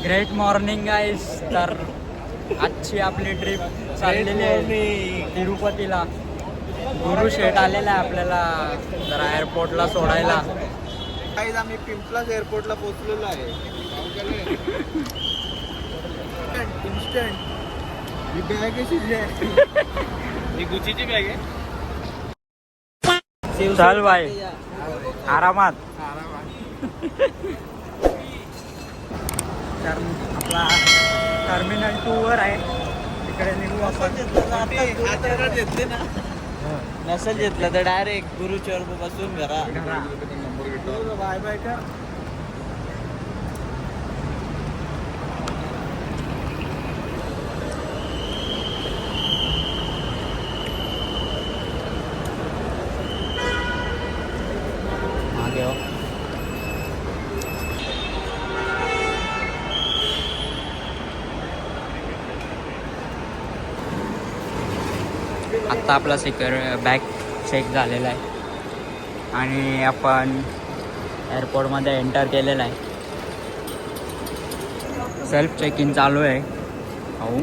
Great morning गाईस. तर आजची आपली ट्रिप चाललेली आहे तिरुपतीला. गुरु शेठ आलेला आहे आपल्याला जरा एअरपोर्टला सोडायला. काही आम्ही पिंपलाच एअरपोर्टला पोहोचलेलो आहे. इन्स्टंट ही बॅग आहे ही गुचीची बॅग आहे. चल बाय आरामात. तर आपला टर्मिनल 2 वर आहे, तिकडे निघू आपण. घेतले ना नसेल घेतलं तर डायरेक्ट गुरुच्या बसून घरा बाय बाय कर. मागे हो. आत्ता आपला बॅग चेक झालेला आहे आणि आपण एअरपोर्टमध्ये एंटर केलेला आहे. सेल्फ चेक इन चालू आहे. हो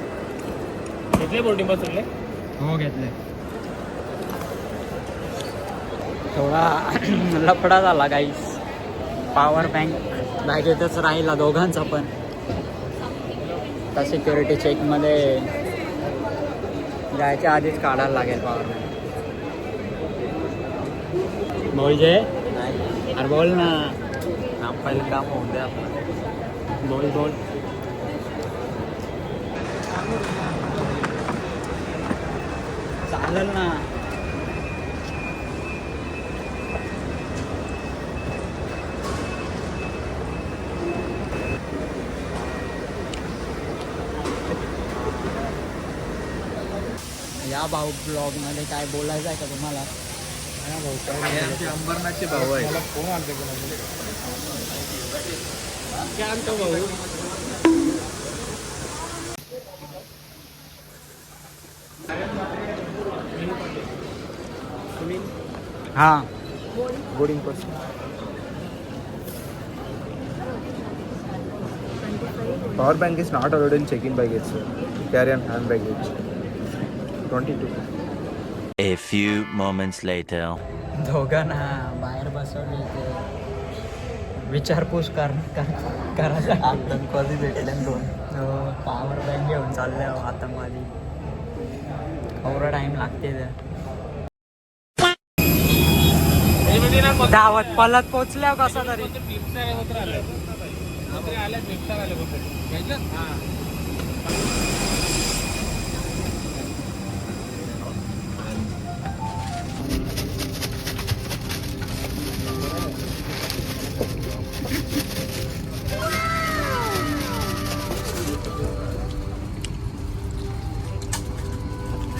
घेतले बोर्डिंग पास सगळे. हो घेतले. थोडा लफडा झाला गाईस. पॉवर बँक बॅगेतच राहिला दोघांचा पण. आता सिक्युरिटी चेकमध्ये जायच्या आधीच काढायला लागेल पॉवर बँक. बोल जे अरे बोल ना. पहिलं काम होऊन द्या आपलं. बोल बोल. चालेल ना. या भाऊ ब्लॉगमध्ये काय बोलायचं आहे का तुम्हाला? आमचे अंबरनाथचे भाऊ आहे. मला फोन आलते काय आणतो भाऊ. हां boarding pass. Power bank is not allowed in check-in baggage, sir. Carry on hand baggage. 22. A few moments later. दोघांना बाहेर बसवले ते विचारपूस करायला. आतंकवादी भेटले दोन. पॉवर बँक घेऊन चालले आतंकवादी. एवढा टाइम लागते धावत पलत पोचल्या कसा तरी.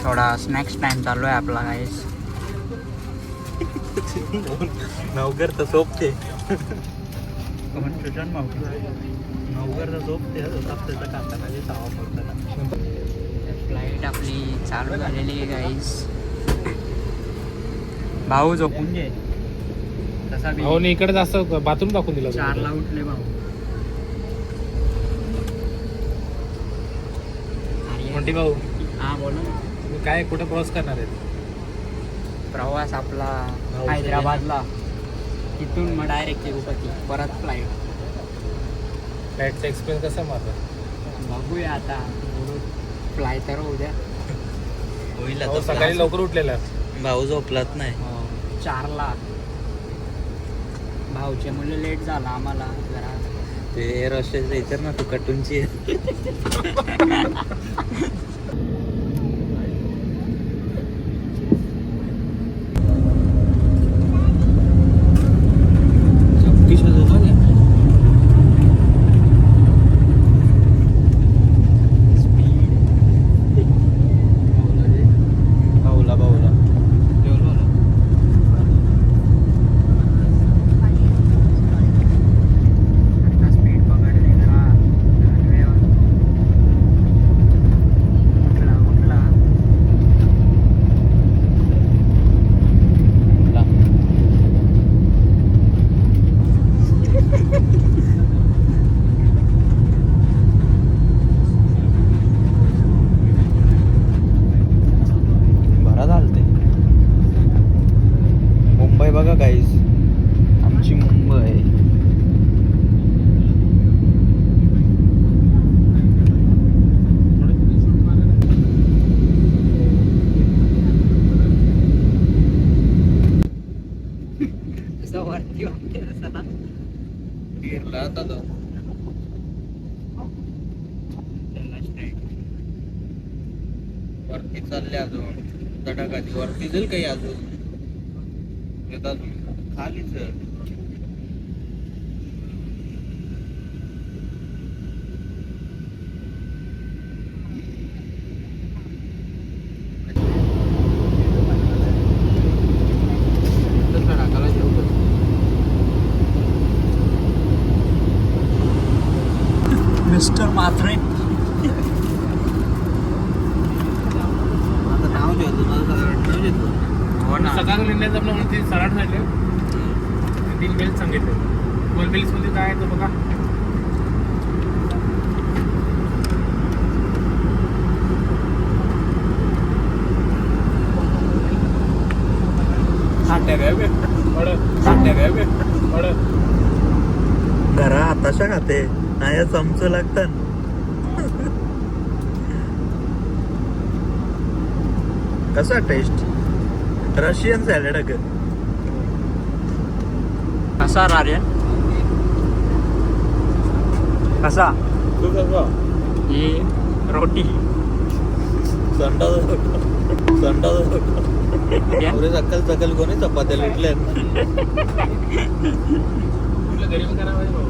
थोडा स्नॅक्स टाइम चालू आहे आपला गाईस. नवगर तर सोपते. नवगर तर झोपते. फ्लाईट आपली चालू झालेली आहे गाईस. भाऊ झोपून घे. तसा हो नाही इकडे जास्त बाथरूम टाकून दिला. 4ला उठले भाऊ. मोठी भाऊ हा बोला. तुम्ही काय कुठे प्रवास करणार आहेत? प्रवास आपला हैदराबादला, तिथून मग डायरेक्ट तिरुपती, परत फ्लाईट. फ्लाईटचा एक्सपिरियन्स कसा माझा? बघूया आता. फ्लाय तर उद्या होईल. सकाळी लवकर उठलेला भाऊ झोपलात नाही. 4ला. भाऊचे मुलं लेट झाला आम्हाला जरा. ते एअर हॉस्टेस विचार ना तू कटूनची. वरती चालले अजून तटाखाली वरती जाईल काही अजून येतात खालीच मिस्टर मात्रे आता नाव घेतो नाव घेतो हो ना सकाळ निर्णयाचं आपलं म्हणून ते सलाड झाले 3 मिल्स सांगितले 2 मिल्स मध्ये काय आहे तो बघा घरा हाताशा खाते नाही चमचं लागतं कसा टेस्ट रशियन सॅलड अगं कसा रार्यन कसा ही रोटी संडा सकल सकल कोणी चपात्या लुटल्या गरीब करावं भाऊ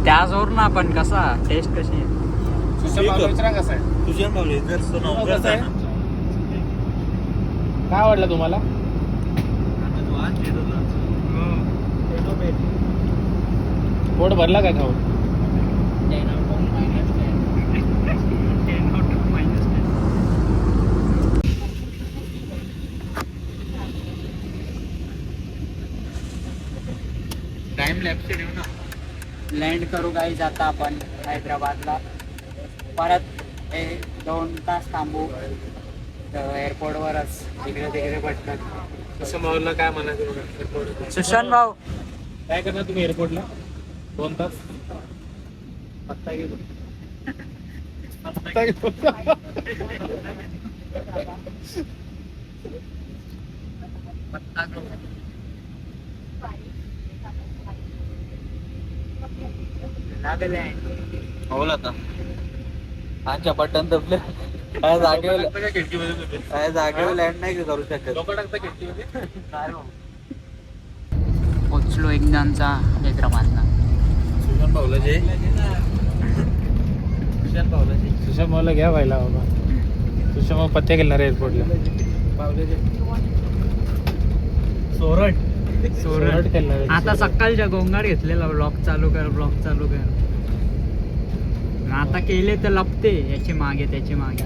त्याचवरून आपण कसा टेस्ट कशी आहे विचारा कसा आहे तुझ्या मावली जर कसं आहे? काय आवडलं तुम्हाला पोट भरला काय खाऊन टाइम लॅपचे देऊ ना लँड करू गाईज आता आपण हैदराबादला परत 2 तास थांबू एअरपोर्टवरच तिकडे तिकडे पटकन तसं मावला काय म्हणायचं बघा एअरपोर्ट सुशांत भाऊ काय करणार तुम्ही एअरपोर्टला 2 तास पत्ता घेतो पत्ता घेतो होल आता आमच्या बटन दबले काय जागेवर खिडकीमध्ये तुम्ही काय जागेवर लँड नाही करू शकत लोक टाकता खिडकीमध्ये पोचलो एकदांचा हैदराबादला सुशांत भाऊला जे सुशांत मावला घ्या व्हायला बाबा सुशांत माव पत्ते गेलणार एअरपोर्टला सोरट केलणार आता सकाळच्या गोंगाट घेतलेला ब्लॉक चालू कर आता केले तर लपते याची मागे त्याची मागे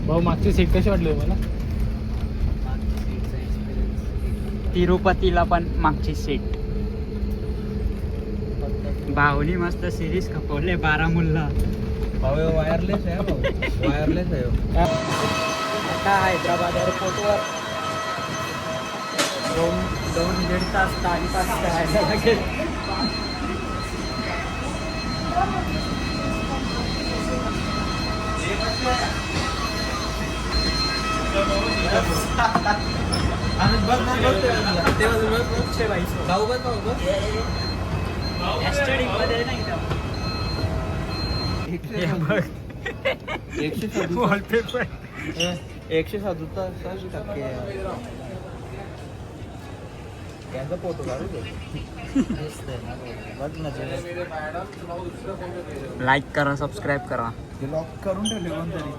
भाऊ मागची सीट कशी वाटली तुम्हाला तिरुपतीला पण मागची सीट भाऊनी मस्त सिरीज खपवले बारामुल्ला भाऊ वायरलेस आहे भाऊ वायरलेस आहे आता हैदराबाद एअरपोर्टवर 2-1.5 तास 2.5 तास राहायला लागेल वॉलपेपर 167% यांचा फोटो काढू बघ ना लाईक करा सबस्क्राईब करा लॉक करून ठेवले कोणतरी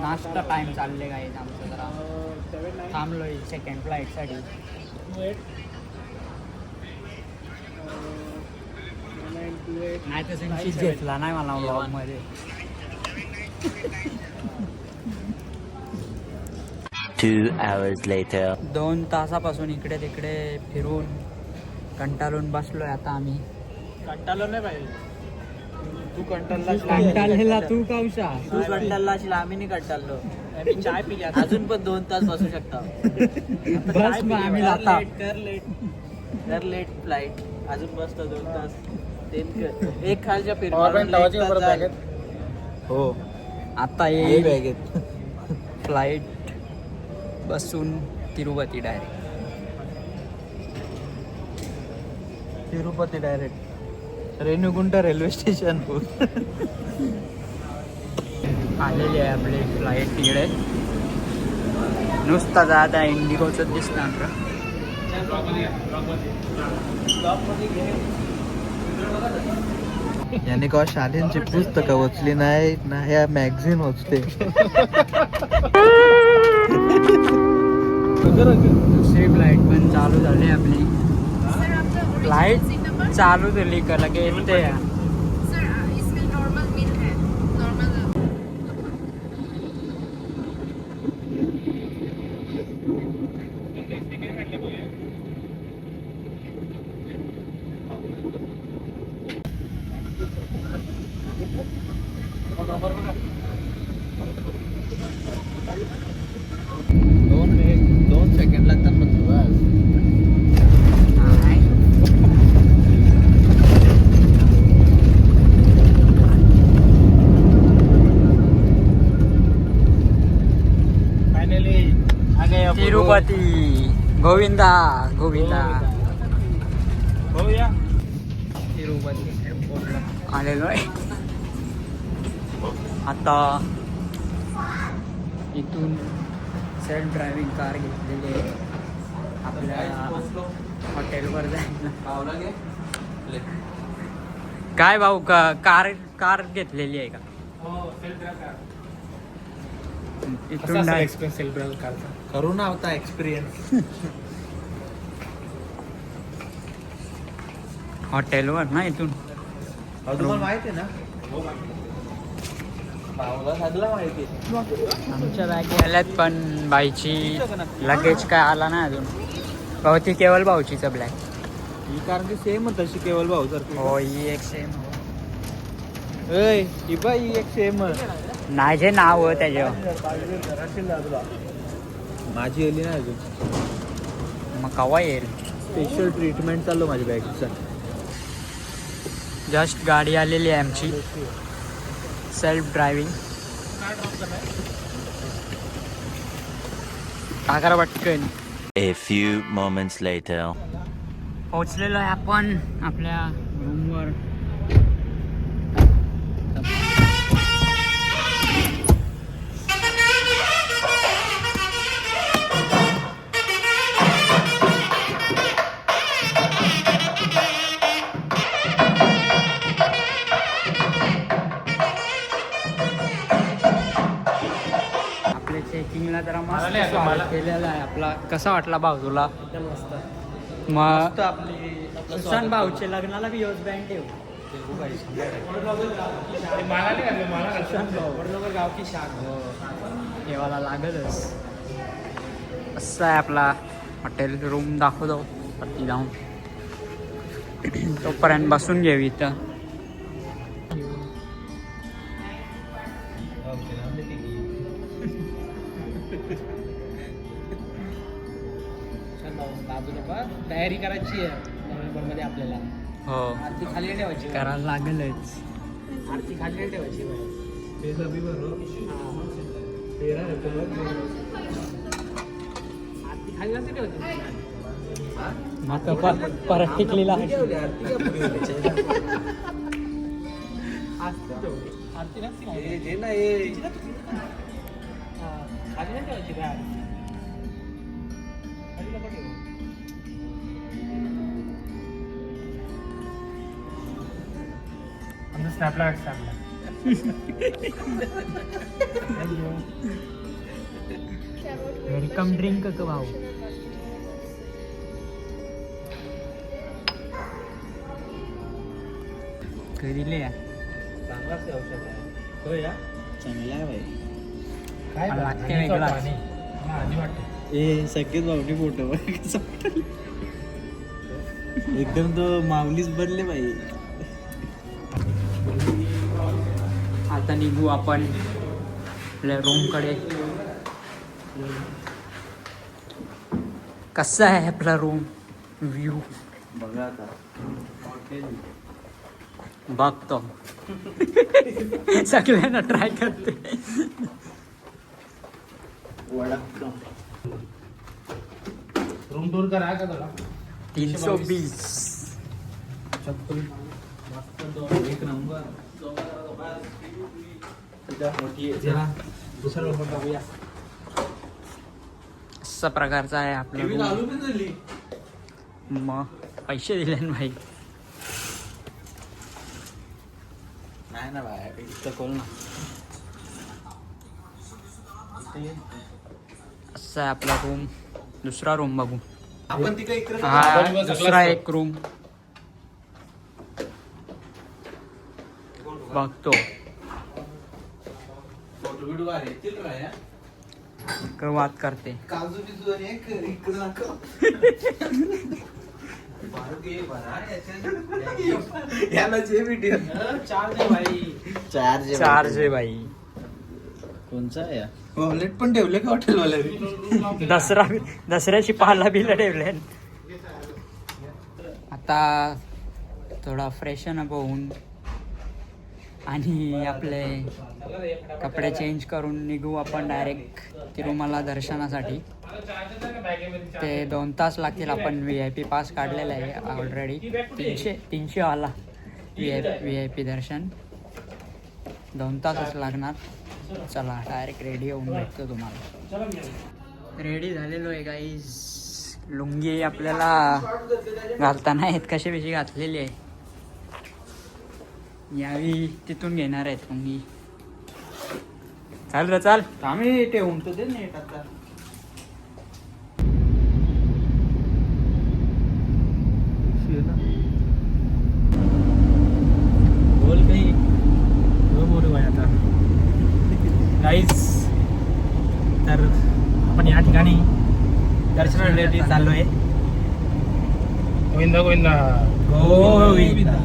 नाश्ता टाइम चालले काय आमचं जरा थांबलोय सेकंड फ्लाईटसाठी नाही तर संचित घेतला नाही मला व्लॉग मध्ये 2 hours later 2 तासापासून इकडे तिकडे फिरून कंटाळून बसलोय आता आम्ही कंटाळलं नाही पाहिजे तू कंटाळला कंटाळलेला तू कावशा तू कंटाळला असेल आम्ही नाही कंटाळलो मी चाय पिली आता. अजून पण 2 तास बसू शकता बस मग आम्ही जाता कर लेट फ्लाईट अजून बसतो 2 तास एक खालच्या Power bank लावायची का परत बॅगेत? हो आता ये येईल बॅगेत फ्लाईट बसून Tirupati direct Tirupati direct Renigunta railway station आलेली आहे आपली फ्लाईट तिकडे. नुसता जात आहे इंडिगोचं दिसणार. याने का शाळेंची पुस्तकं वाचली नाही ना, ह्या मॅगझिन वाचते. दुसरी फ्लाईट पण चालू झाली आपली. फ्लाईट चालू झाली का लगे येते. सर इसमें नॉर्मल मील है नॉर्मल. दोन सेकंड लागतात फक्त बस. तिरुपती गोविंदा गोविंदा. तिरुपती एअरपोर्टला आलेलो आहे आता. इथून सेल्फ ड्रायव्हिंग कार घेतलेली आहे आपल्या हॉटेलवर जायला. काय भाऊ कार कार घेतलेली आहे का? इथून एक्सपिरियन्स सेल्फ ड्राईव्ह कारचा. करू ना होता एक्सपिरियन्स. हॉटेलवर ना इथून. तुम्हाला माहिती आहे ना, भाऊला सगळं माहिती. आमच्या बॅग आल्यात पण बाईची लगेज काय आला ना अजून. भाऊ ती केवळ भाऊचीच ब्लॅक. ही कार ती सेम तशी केवळ भाऊ सर. हो ही एक सेम. ही बाई ही एक सेम. नाही जे नाव हो त्याच्यावर. माझी येली ना अजून. मग केव्हा येईल? स्पेशल ट्रीटमेंट चालू माझ्या बॅगचा. जस्ट गाडी आलेली आहे आमची सेल्फ ड्रायव्हिंग. टाका पटकन. A few moments later. पोहोचलेलो आहे आपण आपल्या रूमवर. आपल्या चेकिंगला जरा मस्त स्वागत केलेलं आहे आपला. कसा वाटला भाऊ तुला? मग आपली सुशांत भाऊचे लग्नाला बी योज बँड ठेव. गावकी शाख. ठेवायला लागलच. असं आहे आपला हॉटेल रूम. दाखवतो वरती जाऊन. तोपर्यंत बसून घेऊ इथं. तयारी करायची आहे नोव्हेंबर मध्ये आपल्याला. हो आरती खाली ठेवायची. करायला लागलच. आरती खाली ठेवायची. आरती खाली नसते ठेवायची. मग परत टिकलीला आरती नसते खाली. खाली नाही ठेवायची काय. खाली नको ठेवू. स्नॅपला वेलकम ड्रिंक का भाऊ. कधीले चांगलाच औषध आहे. हो या चांगला आहे भाई. काय लागते वेगळाच. आधी वाटते. ए सगळेच भावनी फोटो एकदम तो माऊलीच बनले भाई. आता निघू आपण आपल्या रूमकडे. कसा आहे आपला रूम व्ह्यू? बघा आता बघतो. सगळ्यांना ट्राय करते. रूम टूर करा का तुला? 320. चप्पल एक नंबर असा प्रकारचा आहे आपला room. मग पैसे दिले ना भाई. नाही ना बाय इथं खोल ना. असा आहे आपला रूम. दुसरा रूम बघू. आपण तिकडे इकडे हा दुसरा एक रूम बघतो. फोटो बिटो बाहेर येतील रा या. इकडं वाद करते. काजू बिजू आणि एक इकडे दाखव. याला जे व्हिडिओ चार्ज आहे भाई. कोणचा आहे वॉलेट पण ठेवले का हॉटेल वाले. दसऱ्याची पाला बिल ठेवले. आता थोडा फ्रेशन अप होऊन आणि आपले कपडे चेंज करून निघू आपण डायरेक्ट तिरुमला दर्शनासाठी. ते 2 तास लागतील. आपण VIP पास काढलेला आहे ऑलरेडी. 300 वाला VIP दर्शन. 2 तासच लागणार. चला डायरेक्ट रेडी होऊन भेटतो तुम्हाला. रेडी झालेलो आहे गाईज. लुंगी आपल्याला घालताना आहेत कशी बेशी घातलेली आहे. यावी तिथून घेणार आहेत लुंगी. चाल रे चाल. आम्ही ठेवून तर दे नाही आता. बोल काही बोलू भाई आता. गाईज तर आपण या ठिकाणी दर्शनासाठी चाललो आहे. गोविंदा गोविंदा गोविंदा.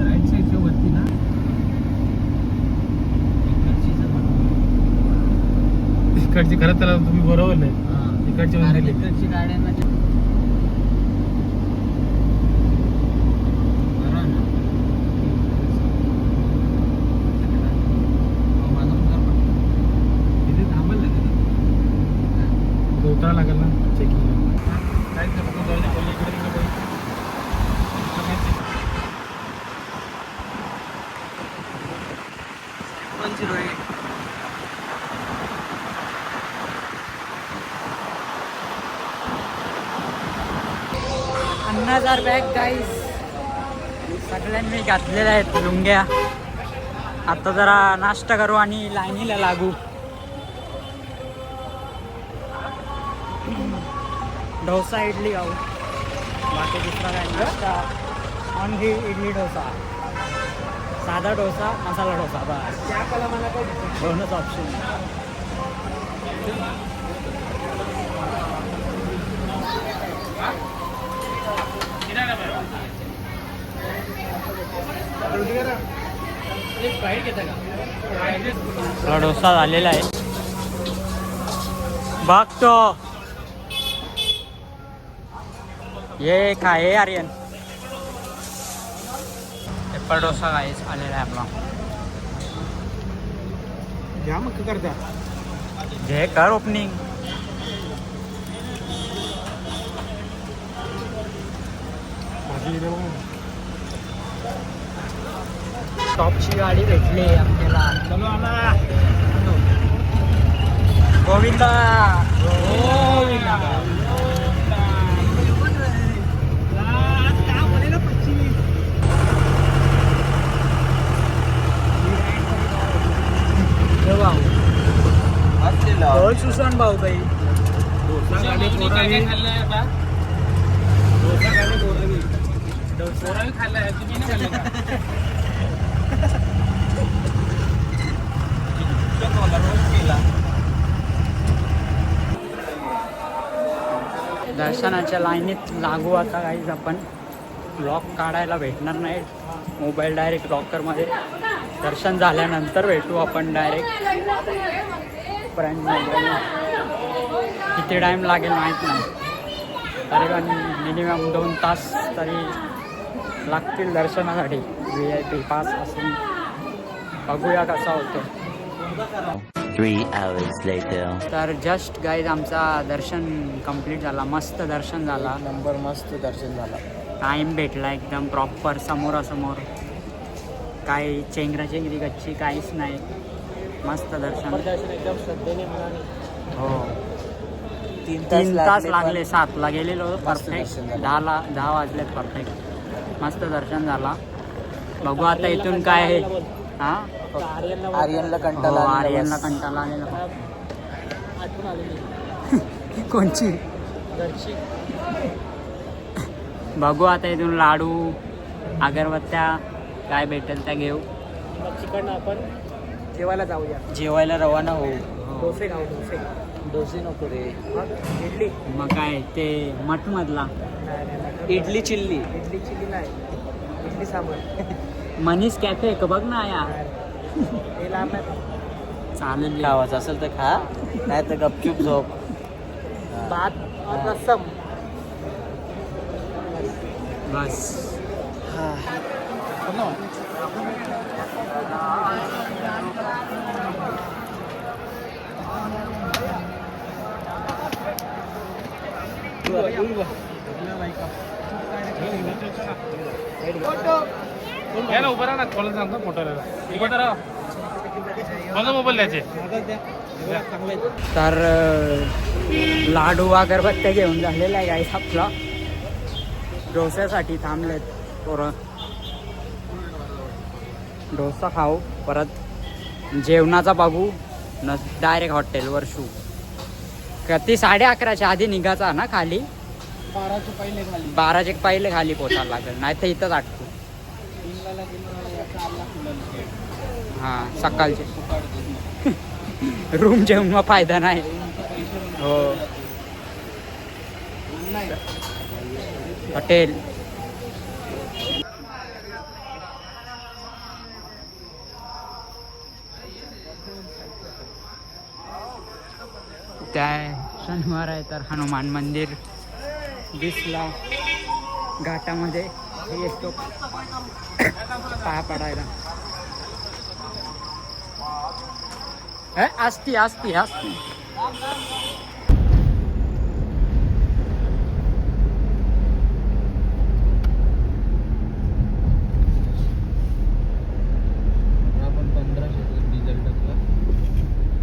राईट साईडच्या वरती ना इकडची खरं त्याला तुम्ही बरोबर नाही. इकडची इकडची गाड्यांना उतरा लागेल ना चेकिंग. काय इकडे हजार बॅग गाईज सगळ्यांनी घातलेल्या आहेत लुंग्या. आता जरा नाश्ता करू आणि लाईनीला लागू. डोसा इडली खाऊ. बाकी दुसरा काय नाश्ता ऑन घी. इडली डोसा, साधा डोसा, मसाला डोसा, बस. दोनच ऑप्शन. डोसा झालेला आहे बघतो. ये काय आर्यन. पेपर डोसा गाईस आलेला आहे आपला. घ्या मग करता जे कर ओपनिंग. टॉपची गाडी भेटली आपल्याला. चलो आला गोविंदा. सुसान भाऊ बाई. दर्शनाच्या लाईनीत लागू आता काहीच. आपण ब्लॉक काढायला भेटणार नाही. मोबाईल डायरेक्ट लॉकरमध्ये. दर्शन झाल्यानंतर भेटू आपण डायरेक्ट फ्रेंड. किती टाइम लागेल माहीत नाही. तरी पण मिनिमम 2 तास तरी लागतील दर्शनासाठी. VIP पास असून बघूया कसा होतो. 3 hours later. तर जस्ट गाईज आमचा दर्शन कंप्लीट झाला. मस्त दर्शन झाला. नंबर मस्त दर्शन झाला. टाईम भेटला एकदम प्रॉपर समोरासमोर. काही चेंगराचेंगरी गच्ची काहीच नाही. मस्त दर्शन. एकदम श्रद्धेने मनाने. हो 3 3 तास लागले. 7ला गेलेलो मस्त परफेक्ट. दर्शन झालं. 10 वाजलेत परफेक्ट. मस्त दर्शन झाला. बघू आता इथून काय आहे. हां आर्यनला कंटाळा हो, आलेला आर्यनला बस. कंटाळा आलेला. कोणची बघू आता इथून लाडू अगरबत्त्या काय भेटेल त्या घेऊ. आपण जेवायला जाऊया. जेवायला रवाना होऊ. डोसे खाऊ. डोसे नको रे. इडली. मग काय ते मठमधला इडली चिल्ली नाही. इडली सांबर. मनीष कॅफे का बघ ना या. चालेल. खावाचं असेल तर खा, नाही तर गपचूप झोप. भात रस्सम बस. या ना उभं राहा ना. कॉलेज सांगतो फोटो उभं राहा. माझा मोबाईल द्यायचे. तर लाडू अगरबत्त्या घेऊन झालेला आहे गाईस आपला. डोस्यासाठी थांबलेत पोरं. डोसा खाऊ परत जेवणाचा बघू न डायरेक्ट हॉटेलवर शू. किती 11:30च्या आधी निघायचा ना खाली. 12चे पहिले खाली पोचायला लागेल, नाही तर इथंच अटकू. हां सकाळचे रूम जेवण मग फायदा नाही. हो हॉटेल. काय शनिवार आहे तर हनुमान मंदिर दिसला घाटामध्ये. येतो पाया पडायला. असती असती असती. आपण 1500 डिझेल टाकला.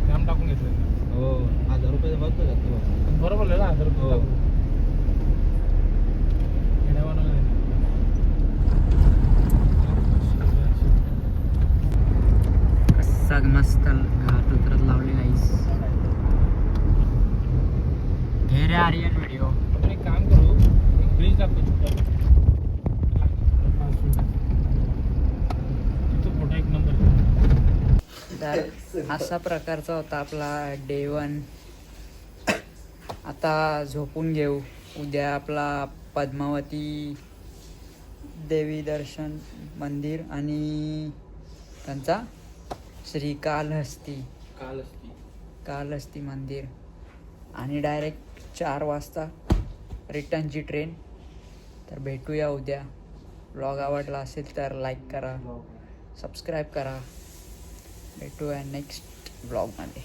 काम टाकून घेतलं. हो 1000 रुपये बघतो जातो. बरोबर आहे ना. 1000 रुपये टाकून. येण्यावानं नाही. कसा मस्त घाट उतरत लावले गाईस. घे रे आर्यन व्हिडिओ. आपण एक काम करू. एक ब्रिज टाकतो छोटा. तिथं फोटो एक नंबर. तर असा प्रकारचा होता आपला डे 1. आता झोपून घेऊ. उद्या आपला पद्मावती देवी दर्शन मंदिर आणि त्यांचा श्रीकालहस्ती कालहस्ती मंदिर आणि डायरेक्ट 4 वाजता रिटर्नची ट्रेन. तर भेटूया उद्या. ब्लॉग आवडला असेल तर लाईक करा, सबस्क्राईब करा. भेटूया नेक्स्ट ब्लॉगमध्ये.